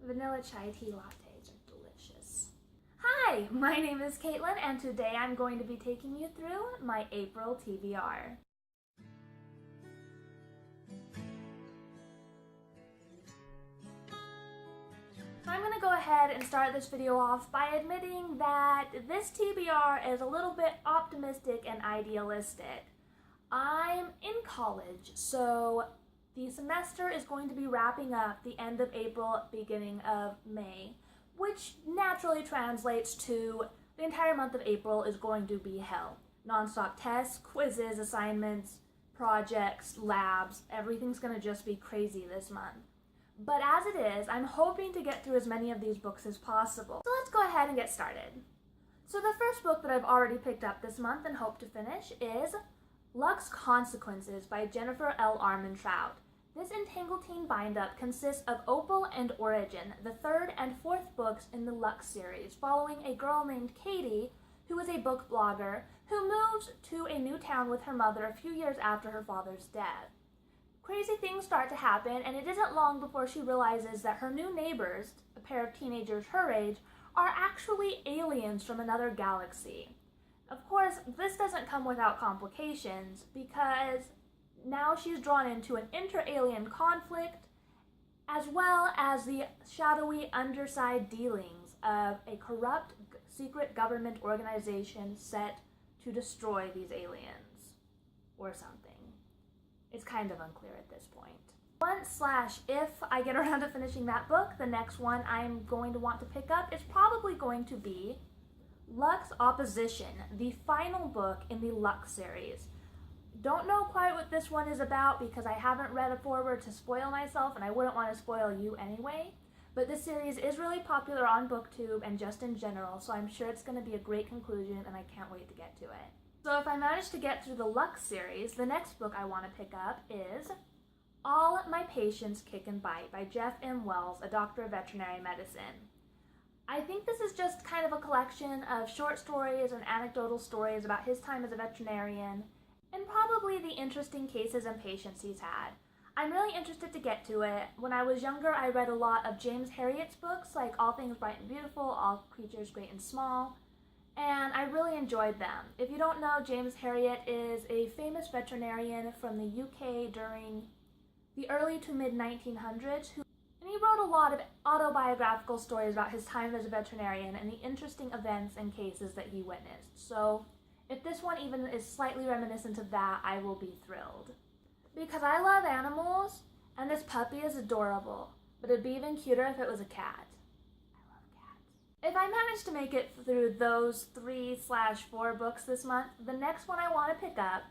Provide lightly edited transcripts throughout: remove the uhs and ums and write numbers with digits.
Vanilla chai tea lattes are delicious. Hi, my name is Caitlin, and today I'm going to be taking you through my April TBR. So I'm going to go ahead and start this video off by admitting that this TBR is a little bit optimistic and idealistic. I'm in college, so the semester is going to be wrapping up the end of April, beginning of May, which naturally translates to the entire month of April is going to be hell. Non-stop tests, quizzes, assignments, projects, labs, everything's going to just be crazy this month. But as it is, I'm hoping to get through as many of these books as possible. So let's go ahead and get started. So the first book that I've already picked up this month and hope to finish is Luck's Consequences by Jennifer L. Armentrout. This entangled teen bind-up consists of Opal and Origin, the third and fourth books in the Luck series, following a girl named Katie, who is a book blogger, who moves to a new town with her mother a few years after her father's death. Crazy things start to happen, and it isn't long before she realizes that her new neighbors, a pair of teenagers her age, are actually aliens from another galaxy. Of course, this doesn't come without complications, because now she's drawn into an inter-alien conflict, as well as the shadowy underside dealings of a corrupt secret government organization set to destroy these aliens, or something. It's kind of unclear at this point. If I get around to finishing that book, the next one I'm going to want to pick up is probably going to be Luck's Opposition, the final book in the Luck series. Don't know quite what this one is about because I haven't read a foreword to spoil myself, and I wouldn't want to spoil you anyway. But this series is really popular on BookTube and just in general, so I'm sure it's going to be a great conclusion, and I can't wait to get to it. So if I manage to get through the Luck series, the next book I want to pick up is All My Patients Kick and Bite by Jeff M. Wells, a doctor of veterinary medicine. I think this is just kind of a collection of short stories and anecdotal stories about his time as a veterinarian, and probably the interesting cases and patients he's had. I'm really interested to get to it. When I was younger, I read a lot of James Herriot's books, like All Things Bright and Beautiful, All Creatures Great and Small, and I really enjoyed them. If you don't know, James Herriot is a famous veterinarian from the UK during the early to mid-1900s, and he wrote a lot of autobiographical stories about his time as a veterinarian and the interesting events and cases that he witnessed. So if this one even is slightly reminiscent of that, I will be thrilled. Because I love animals, and this puppy is adorable, but it'd be even cuter if it was a cat. I love cats. If I manage to make it through those 3/4 books this month, the next one I want to pick up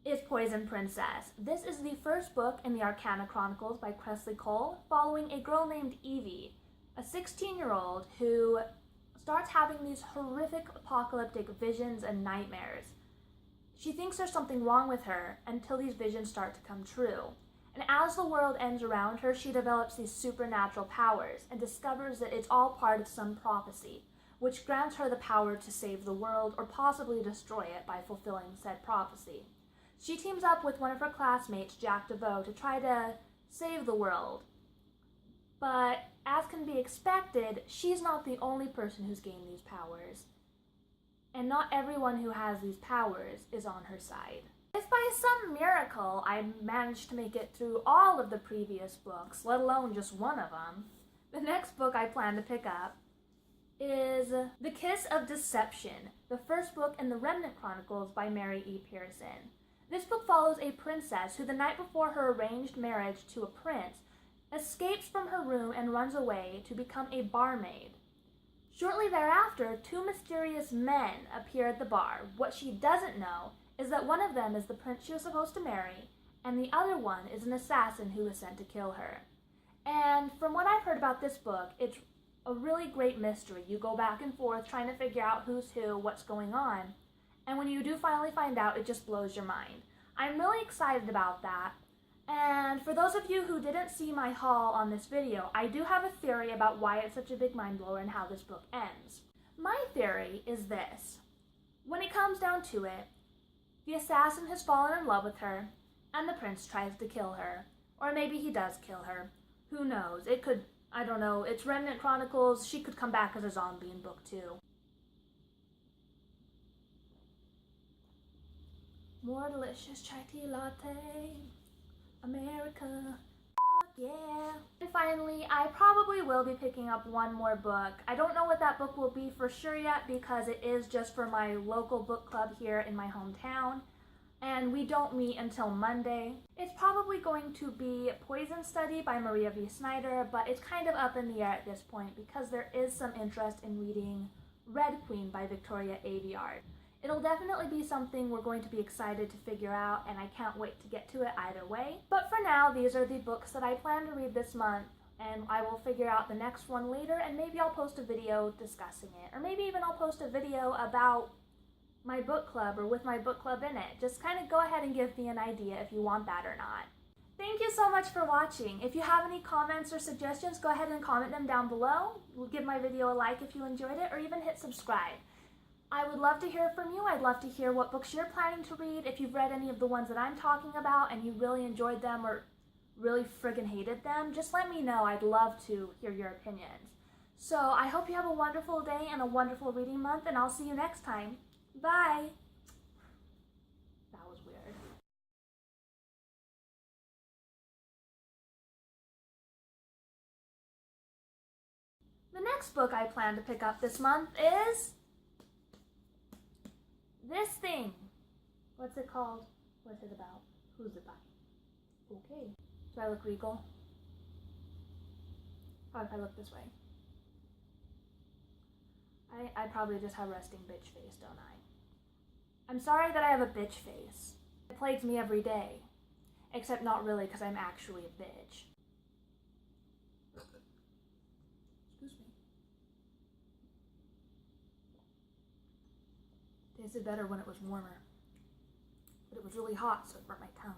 is Poison Princess. This is the first book in the Arcana Chronicles by Cressley Cole, following a girl named Evie, a 16-year-old who starts having these horrific apocalyptic visions and nightmares. She thinks there's something wrong with her until these visions start to come true. And as the world ends around her, she develops these supernatural powers and discovers that it's all part of some prophecy, which grants her the power to save the world or possibly destroy it by fulfilling said prophecy. She teams up with one of her classmates, Jack DeVoe, to try to save the world. But as can be expected, she's not the only person who's gained these powers. And not everyone who has these powers is on her side. If by some miracle I managed to make it through all of the previous books, let alone just one of them, the next book I plan to pick up is The Kiss of Deception, the first book in the Remnant Chronicles by Mary E. Pearson. This book follows a princess who, the night before her arranged marriage to a prince, escapes from her room and runs away to become a barmaid. Shortly thereafter, two mysterious men appear at the bar. What she doesn't know is that one of them is the prince she was supposed to marry, and the other one is an assassin who was sent to kill her. And from what I've heard about this book, it's a really great mystery. You go back and forth trying to figure out who's who, what's going on, and when you do finally find out, it just blows your mind. I'm really excited about that. And for those of you who didn't see my haul on this video, I do have a theory about why it's such a big mind blower and how this book ends. My theory is this. When it comes down to it, the assassin has fallen in love with her, and the prince tries to kill her. Or maybe he does kill her. Who knows? I don't know, it's Remnant Chronicles. She could come back as a zombie in book 2. More delicious chai tea latte, America, yeah. And finally, I probably will be picking up one more book. I don't know what that book will be for sure yet because it is just for my local book club here in my hometown, and we don't meet until Monday. It's probably going to be Poison Study by Maria V. Snyder, but it's kind of up in the air at this point because there is some interest in reading Red Queen by Victoria Aveyard. It'll definitely be something we're going to be excited to figure out, and I can't wait to get to it either way. But for now, these are the books that I plan to read this month, and I will figure out the next one later, and maybe I'll post a video discussing it. Or maybe even I'll post a video about my book club or with my book club in it. Just kind of go ahead and give me an idea if you want that or not. Thank you so much for watching. If you have any comments or suggestions, go ahead and comment them down below. Give my video a like if you enjoyed it, or even hit subscribe. I would love to hear from you. I'd love to hear what books you're planning to read. If you've read any of the ones that I'm talking about and you really enjoyed them or really friggin' hated them, just let me know. I'd love to hear your opinions. So I hope you have a wonderful day and a wonderful reading month, and I'll see you next time. Bye! That was weird. The next book I plan to pick up this month is this thing. What's it called? What's it about? Who's it by? Okay. Do I look regal? How if I look this way? I probably just have resting bitch face, don't I? I'm sorry that I have a bitch face. It plagues me every day. Except not really, because I'm actually a bitch. Excuse me. Tasted better when it was warmer. But it was really hot, so it burnt my tongue.